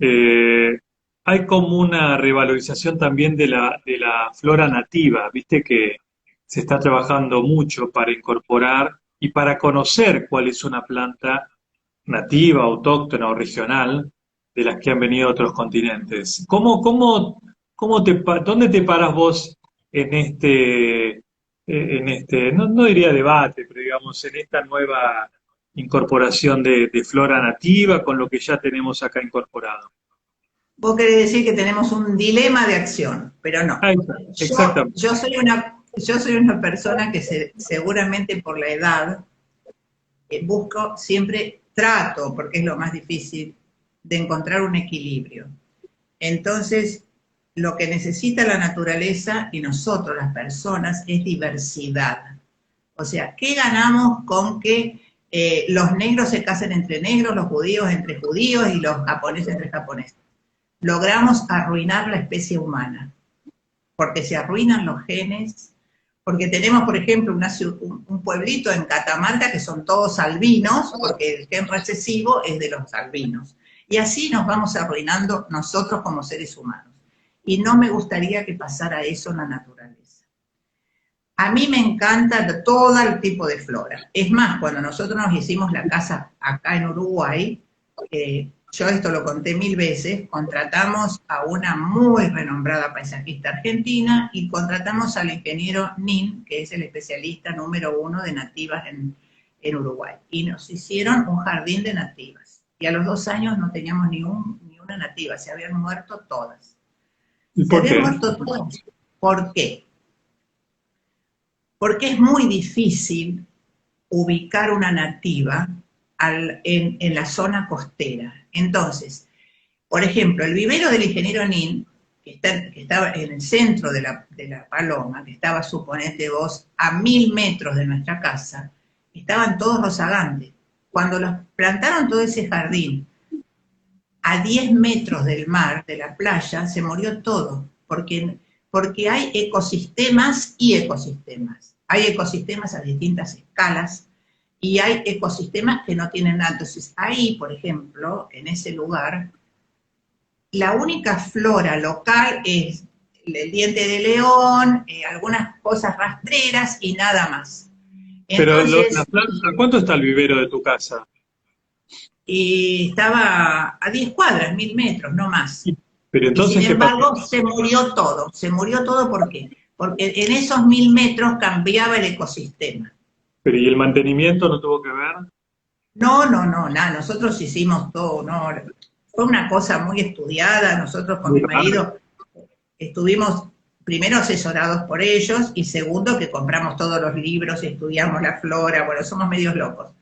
Eh, Hay como una revalorización también de la flora nativa, viste que se está trabajando mucho para incorporar y para conocer cuál es una planta nativa, autóctona o regional de las que han venido otros continentes. ¿Dónde te paras vos en este, no diría debate, pero digamos, en esta nueva incorporación de flora nativa con lo que ya tenemos acá incorporado? Vos querés decir que tenemos un dilema de acción, pero no. Ah, Yo, exactamente. yo, soy, una, yo soy una persona que seguramente por la edad busco, siempre trato, porque es lo más difícil, de encontrar un equilibrio. Entonces, lo que necesita la naturaleza y nosotros, las personas, es diversidad. O sea, ¿qué ganamos con que los negros se casen entre negros, los judíos entre judíos y los japoneses entre japoneses? Logramos arruinar la especie humana, porque se arruinan los genes, porque tenemos, por ejemplo, un pueblito en Catamarca que son todos albinos, porque el gen recesivo es de los albinos. Y así nos vamos arruinando nosotros como seres humanos. Y no me gustaría que pasara eso en la naturaleza. A mí me encanta todo el tipo de flora. Es más, cuando nosotros nos hicimos la casa acá en Uruguay, yo esto lo conté 1000 veces, contratamos a una muy renombrada paisajista argentina y contratamos al ingeniero Nin, que es el especialista número 1 de nativas en Uruguay. Y nos hicieron un jardín de nativas. Y a los 2 años no teníamos ni una nativa, se habían muerto todas. ¿Y Se por habían qué? muerto todas. ¿Por qué? Porque es muy difícil ubicar una nativa en la zona costera. Entonces, por ejemplo, el vivero del ingeniero Nin que estaba en el centro de la Paloma, que estaba, suponete vos, a 1000 metros de nuestra casa, estaban todos rozagantes. Cuando los plantaron todo ese jardín, a 10 metros del mar, de la playa, se murió todo, porque hay ecosistemas y ecosistemas. Hay ecosistemas a distintas escalas y hay ecosistemas que no tienen nada. Entonces, ahí, por ejemplo, en ese lugar, la única flora local es el diente de león, algunas cosas rastreras y nada más. Pero Entonces, ¿a cuánto está el vivero de tu casa? y estaba a 10 cuadras, 1000 metros, no más. Pero Y sin entonces, ¿qué pasa? embargo, se murió todo, ¿por qué? Porque en esos 1000 metros cambiaba el ecosistema. Pero ¿y el mantenimiento no tuvo que ver? No, no, no, nada, nosotros hicimos todo, no, fue una cosa muy estudiada, nosotros con Muy mi raro. marido estuvimos primero asesorados por ellos y segundo que compramos todos los libros, estudiamos la flora, bueno, somos medios locos.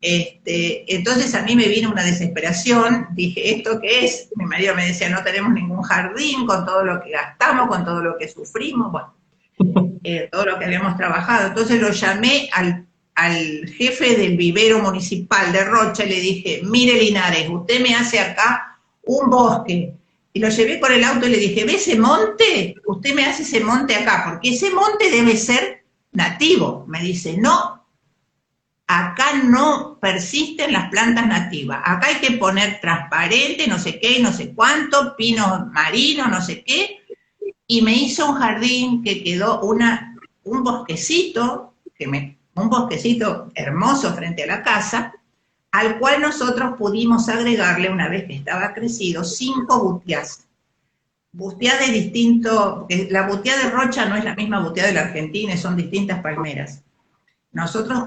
Entonces a mí me vino una desesperación, dije, ¿esto qué es? Mi marido me decía, no tenemos ningún jardín con todo lo que gastamos, con todo lo que sufrimos, bueno, todo lo que habíamos trabajado. Entonces lo llamé al jefe del vivero municipal de Rocha y le dije, mire Linares, usted me hace acá un bosque. Y lo llevé con el auto y le dije, ¿ve ese monte? Usted me hace ese monte acá, porque ese monte debe ser nativo. Me dice, no, acá no persisten las plantas nativas, acá hay que poner transparente, no sé qué, no sé cuánto, pino marino, no sé qué, y me hizo un jardín que quedó un bosquecito, un bosquecito hermoso frente a la casa, al cual nosotros pudimos agregarle, una vez que estaba crecido, 5 butiás. Butiá de distinto, la butiá de Rocha no es la misma butiá de la Argentina, son distintas palmeras. Nosotros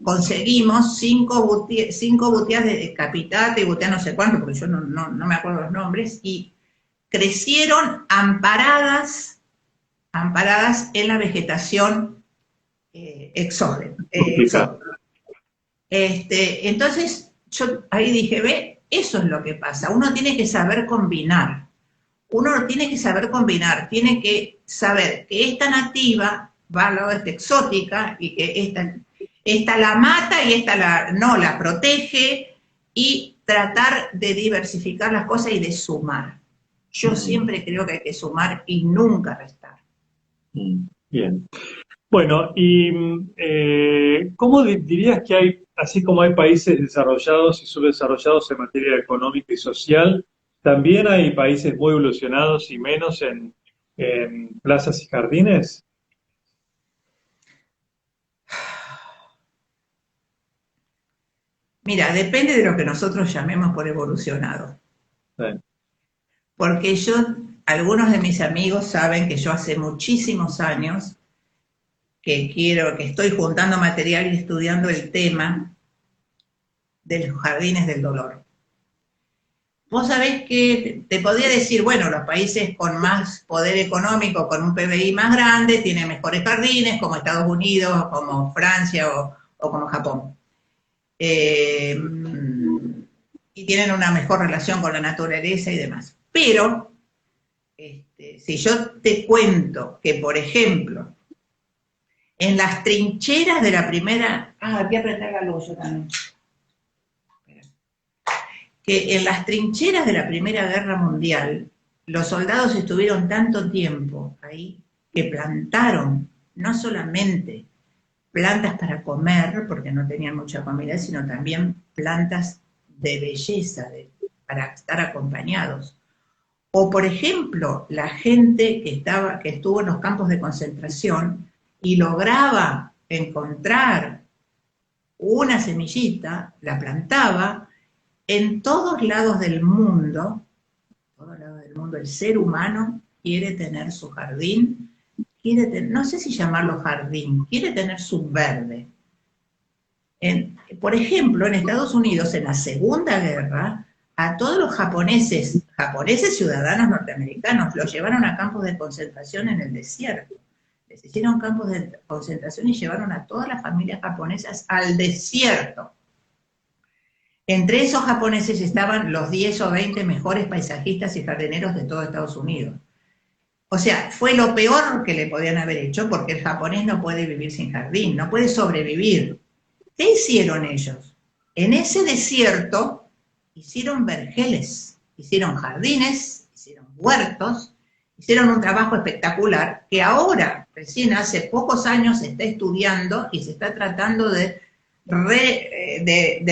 conseguimos 5 butiás de capitate y butiá no sé cuánto, porque yo no me acuerdo los nombres, y crecieron amparadas en la vegetación exógena. Complicado. Entonces, yo ahí dije, ve, eso es lo que pasa. Uno tiene que saber combinar. Uno tiene que saber combinar, tiene que saber que esta nativa va al lado de esta exótica y que esta la mata y esta no la protege y tratar de diversificar las cosas y de sumar. Yo siempre creo que hay que sumar y nunca restar. Bien. Bueno, y ¿cómo dirías que hay, así como hay países desarrollados y subdesarrollados en materia económica y social, también hay países muy evolucionados y menos en plazas y jardines? Mira, depende de lo que nosotros llamemos por evolucionado. Sí. Porque algunos de mis amigos saben que yo hace muchísimos años que estoy juntando material y estudiando el tema de los jardines del dolor. Vos sabés que te podría decir, bueno, los países con más poder económico, con un PBI más grande, tienen mejores jardines, como Estados Unidos, como Francia o como Japón. Y tienen una mejor relación con la naturaleza y demás. Pero, si yo te cuento que, por ejemplo, en las trincheras de la primera... Ah, voy a prender la luz yo también. Que en las trincheras de la Primera Guerra Mundial, los soldados estuvieron tanto tiempo ahí que plantaron no solamente plantas para comer, porque no tenían mucha comida, sino también plantas de belleza, para estar acompañados. O, por ejemplo, la gente que estuvo en los campos de concentración y lograba encontrar una semillita, la plantaba. En todos lados del mundo, el ser humano quiere tener su jardín, no sé si llamarlo jardín, quiere tener su verde. Por ejemplo, en Estados Unidos, en la Segunda Guerra, a todos los japoneses ciudadanos norteamericanos, los llevaron a campos de concentración en el desierto. Les hicieron campos de concentración y llevaron a todas las familias japonesas al desierto. Entre esos japoneses estaban los 10 o 20 mejores paisajistas y jardineros de todo Estados Unidos. O sea, fue lo peor que le podían haber hecho porque el japonés no puede vivir sin jardín, no puede sobrevivir. ¿Qué hicieron ellos? En ese desierto hicieron vergeles, hicieron jardines, hicieron huertos, hicieron un trabajo espectacular que ahora, recién hace pocos años, se está estudiando y se está tratando de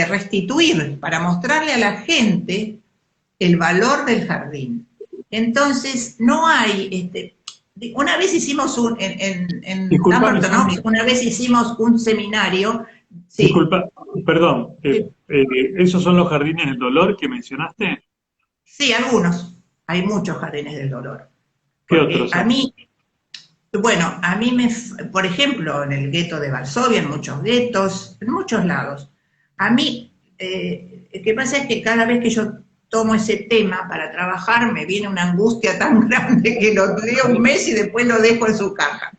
restituir para mostrarle a la gente el valor del jardín. Entonces, no hay, una vez hicimos en Dumbarton, ¿no? Una vez hicimos un seminario. Sí. Disculpa, perdón, ¿esos son los jardines del dolor que mencionaste? Sí, algunos. Hay muchos jardines del dolor. ¿Qué otros? A mí, bueno, por ejemplo, en el gueto de Varsovia, en muchos guetos, en muchos lados. A mí, lo que pasa es que cada vez que yo tomo ese tema para trabajar, me viene una angustia tan grande que lo leo un mes y después lo dejo en su caja.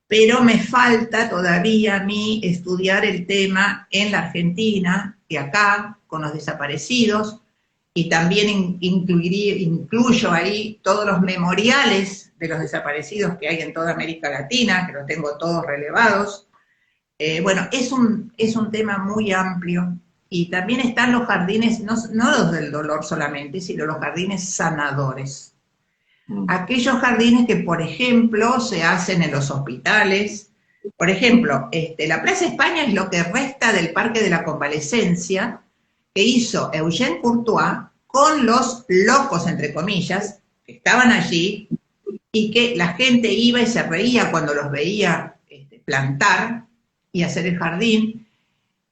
Pero me falta todavía a mí estudiar el tema en la Argentina y acá, con los desaparecidos, y también incluyo ahí todos los memoriales de los desaparecidos que hay en toda América Latina, que los tengo todos relevados. Bueno, es un tema muy amplio, y también están los jardines, no los del dolor solamente, sino los jardines sanadores. Aquellos jardines que, por ejemplo, se hacen en los hospitales. Por ejemplo, la Plaza España es lo que resta del Parque de la Convalecencia que hizo Eugène Courtois con los locos, entre comillas, que estaban allí y que la gente iba y se reía cuando los veía plantar y hacer el jardín.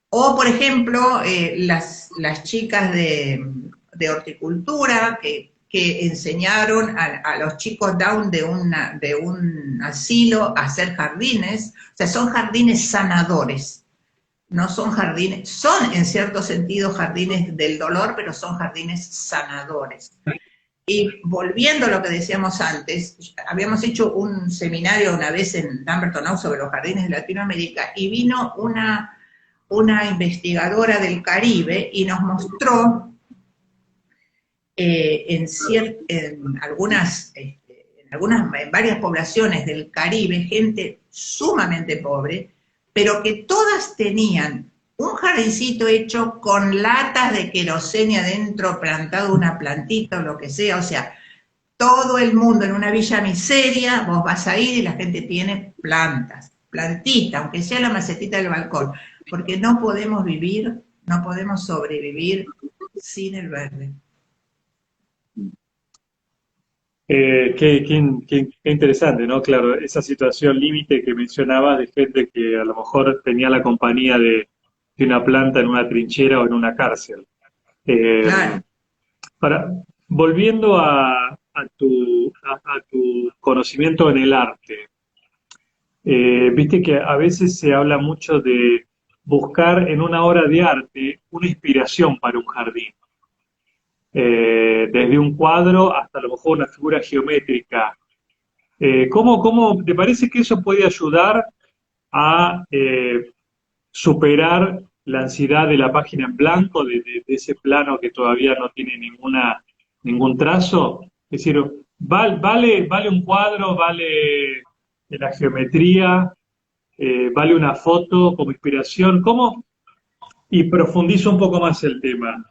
O, por ejemplo, las chicas de horticultura que enseñaron a los chicos down de un asilo a hacer jardines. O sea, son jardines sanadores. No son jardines, son en cierto sentido jardines del dolor, pero son jardines sanadores. Y volviendo a lo que decíamos antes, habíamos hecho un seminario una vez en Dumbarton sobre los jardines de Latinoamérica y vino una investigadora del Caribe y nos mostró en varias poblaciones del Caribe, gente sumamente pobre, pero que todas tenían un jardincito hecho con latas de querosene adentro, plantado una plantita o lo que sea. O sea, todo el mundo en una villa miseria, vos vas a ir y la gente tiene plantas, plantita, aunque sea la macetita del balcón, porque no podemos vivir, no podemos sobrevivir sin el verde. Qué interesante, ¿no? Claro, esa situación límite que mencionabas de gente que a lo mejor tenía la compañía de una planta en una trinchera o en una cárcel. Claro. Volviendo a tu conocimiento en el arte, viste que a veces se habla mucho de buscar en una obra de arte una inspiración para un jardín. Desde un cuadro hasta a lo mejor una figura geométrica. ¿Cómo te parece que eso puede ayudar a superar la ansiedad de la página en blanco, de ese plano que todavía no tiene ningún trazo? Es decir, vale un cuadro, vale la geometría, vale una foto como inspiración. ¿Cómo? Y profundizo un poco más el tema.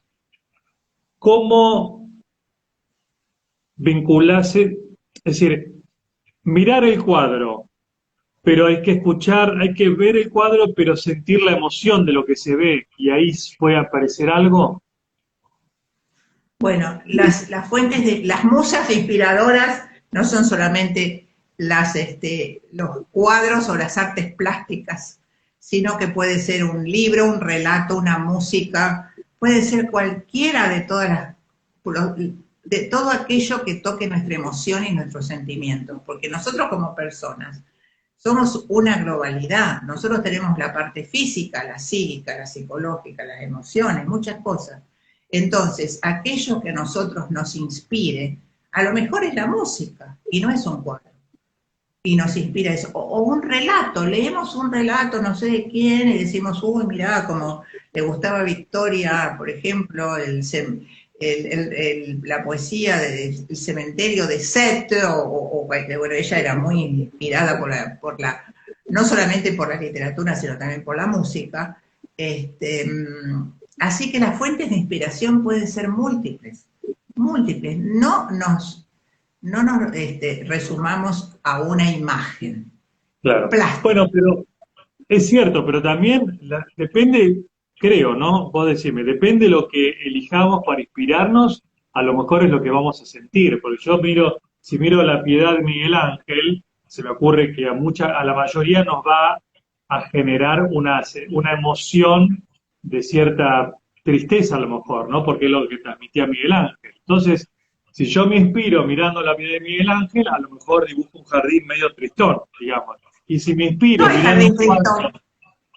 ¿Cómo vincularse? Es decir, mirar el cuadro, pero hay que escuchar, hay que ver el cuadro, pero sentir la emoción de lo que se ve, y ahí puede aparecer algo. Bueno, las fuentes las musas inspiradoras no son solamente los cuadros o las artes plásticas, sino que puede ser un libro, un relato, una música, puede ser cualquiera de todo aquello que toque nuestra emoción y nuestros sentimientos, porque nosotros como personas somos una globalidad. Nosotros tenemos la parte física, la psíquica, la psicológica, las emociones, muchas cosas. Entonces, aquello que a nosotros nos inspire, a lo mejor es la música, y no es un cuadro, y nos inspira eso. O un relato, leemos un relato, no sé de quién, y decimos, uy, mirá, como le gustaba Victoria, por ejemplo, la poesía del cementerio de Sète, bueno, ella era muy inspirada no solamente por la literatura, sino también por la música. Así que las fuentes de inspiración pueden ser múltiples, múltiples. No nos resumamos a una imagen Claro. plástica. Bueno, pero es cierto, pero también depende, creo, ¿no? Vos decime, depende de lo que elijamos para inspirarnos, a lo mejor es lo que vamos a sentir, porque yo miro, si miro la Piedad de Miguel Ángel, se me ocurre que a la mayoría nos va a generar una emoción de cierta tristeza a lo mejor, ¿no? Porque es lo que transmitía Miguel Ángel. Entonces, si yo me inspiro mirando la Piedad de Miguel Ángel, a lo mejor dibujo un jardín medio tristón, digamos. Y si me No inspiro es mirando jardín un cuadro, tristón.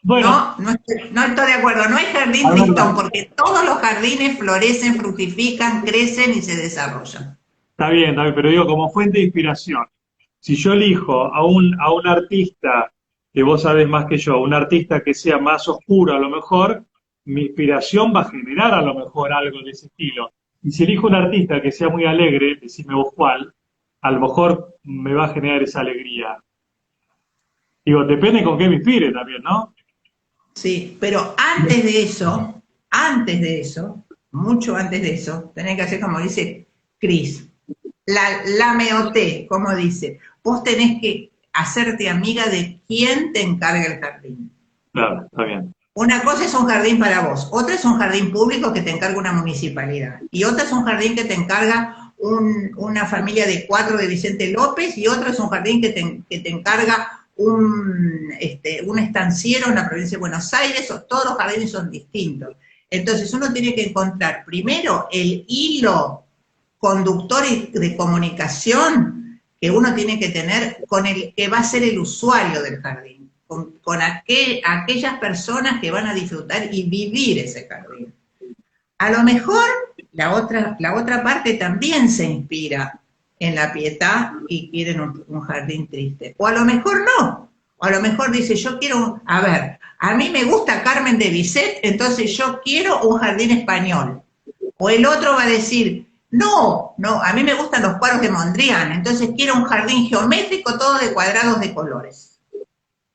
bueno, No estoy de acuerdo, no es jardín a ver, tristón, porque todos los jardines florecen, fructifican, crecen y se desarrollan. está bien, pero digo, como fuente de inspiración, si yo elijo a un artista, que vos sabés más que yo, un artista que sea más oscuro a lo mejor, mi inspiración va a generar a lo mejor algo de ese estilo. Y si elijo un artista que sea muy alegre, decime vos cuál, a lo mejor me va a generar esa alegría. Digo, depende con qué me inspire también, ¿no? Sí, pero antes de eso, mucho antes de eso, tenés que hacer como dice Cris, la meoté, como dice, vos tenés que hacerte amiga de quién te encarga el jardín. Claro, está bien. Una cosa es un jardín para vos, otra es un jardín público que te encarga una municipalidad, y otra es un jardín que te encarga una familia de 4 de Vicente López, y otro es un jardín que te encarga un estanciero en la provincia de Buenos Aires, o todos los jardines son distintos. Entonces uno tiene que encontrar primero el hilo conductor de comunicación que uno tiene que tener con el que va a ser el usuario del jardín, con aquellas personas que van a disfrutar y vivir ese jardín. A lo mejor la otra parte también se inspira en la Pietà y quieren un jardín triste. O a lo mejor no. O a lo mejor dice, yo quiero, a ver, a mí me gusta Carmen de Bizet, entonces yo quiero un jardín español. O el otro va a decir, no, a mí me gustan los cuadros de Mondrian, entonces quiero un jardín geométrico todo de cuadrados de colores.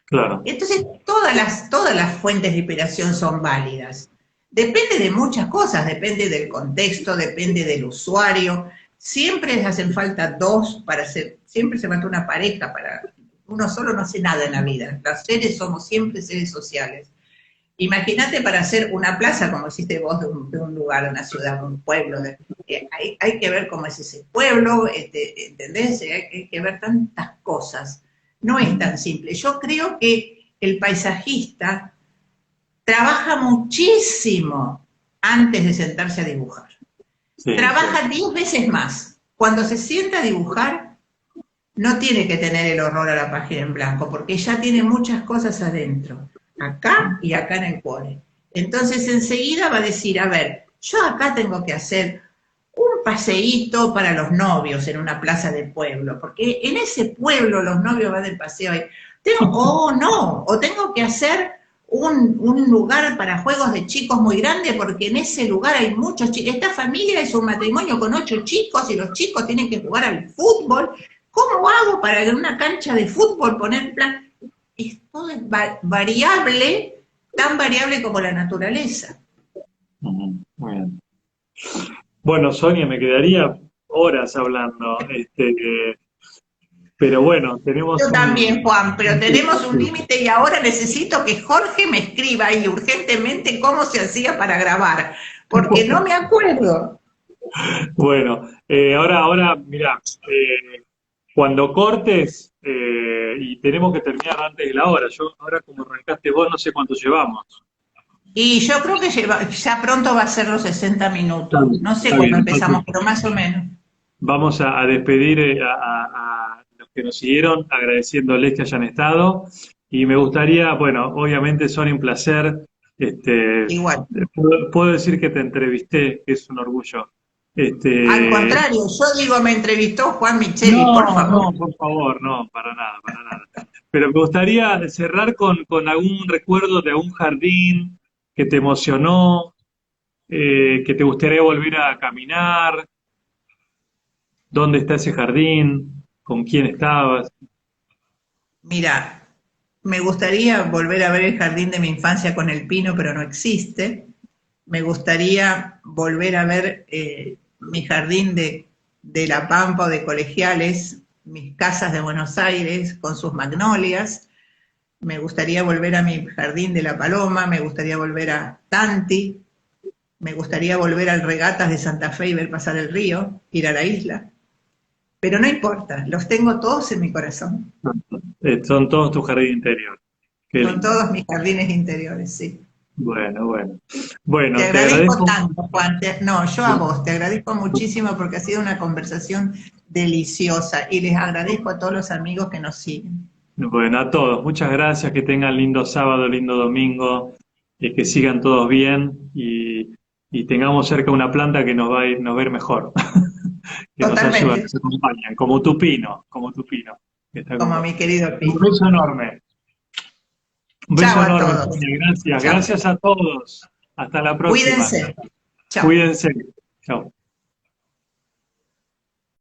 Claro. Entonces, todas las fuentes de inspiración son válidas. Depende de muchas cosas, depende del contexto, depende del usuario. Siempre hacen falta dos para hacer, siempre se falta una pareja para, uno solo no hace nada en la vida. Los seres somos siempre seres sociales. Imagínate para hacer una plaza, como hiciste vos, de un lugar, de una ciudad, de un pueblo. Hay que ver cómo es ese pueblo, ¿entendés? Hay que ver tantas cosas. No es tan simple. Yo creo que el paisajista trabaja muchísimo antes de sentarse a dibujar. Sí, Trabaja sí. 10 veces más. Cuando se sienta a dibujar, no tiene que tener el horror a la página en blanco, porque ya tiene muchas cosas adentro, acá y acá en el cuore. Entonces enseguida va a decir, a ver, yo acá tengo que hacer un paseíto para los novios en una plaza de pueblo, porque en ese pueblo los novios van de paseo y tengo que hacer un lugar para juegos de chicos muy grande, porque en ese lugar hay muchos chicos. Esta familia es un matrimonio con 8 chicos y los chicos tienen que jugar al fútbol. ¿Cómo hago para en una cancha de fútbol poner plan? Todo es variable, tan variable como la naturaleza. Muy bien. Bueno, Sonia, me quedaría horas hablando, pero bueno, tenemos Yo también, Juan, pero tenemos un sí. límite y ahora necesito que Jorge me escriba ahí urgentemente cómo se hacía para grabar, porque no me acuerdo. Bueno, ahora, mira, cuando cortes, y tenemos que terminar antes de la hora, yo ahora como arrancaste vos, no sé cuánto llevamos. Y yo creo que ya pronto va a ser los 60 minutos. No sé Está cuándo bien, entonces empezamos, pero más o menos. vamos a despedir a los que nos siguieron, agradeciéndoles que hayan estado. Y me gustaría, bueno, obviamente, Sonia, un placer. Igual. Puedo decir que te entrevisté, que es un orgullo. Al Este, contrario, yo digo, me entrevistó Juan Micheli, por no, favor. no, por favor, no, para nada, para nada. Pero me gustaría cerrar con algún recuerdo de algún jardín, que te emocionó, que te gustaría volver a caminar, dónde está ese jardín, con quién estabas. Mira, me gustaría volver a ver el jardín de mi infancia con el pino, pero no existe. Me gustaría volver a ver mi jardín de La Pampa o de Colegiales, mis casas de Buenos Aires con sus magnolias. Me gustaría volver a mi jardín de La Paloma, me gustaría volver a Tanti, me gustaría volver al Regatas de Santa Fe y ver pasar el río, ir a la isla. Pero no importa, los tengo todos en mi corazón. Son todos tu jardín interior. Qué Son lindo. todos mis jardines interiores, sí. Bueno, bueno. Te Bueno, te agradezco agradezco. tanto, Juan. No, yo a vos, te agradezco muchísimo porque ha sido una conversación deliciosa y les agradezco a todos los amigos que nos siguen. Bueno, a todos, muchas gracias, que tengan lindo sábado, lindo domingo, que sigan todos bien y tengamos cerca una planta que nos va a ir mejor, que nos ayuda, Totalmente, nos acompañan, como tu pino, que está con como vos. mi querido Un Pino. beso enorme, un Chao beso a enorme, todos. Sonia, gracias, Chao. gracias a todos, hasta la próxima, Cuídense. Chao. cuídense, chao.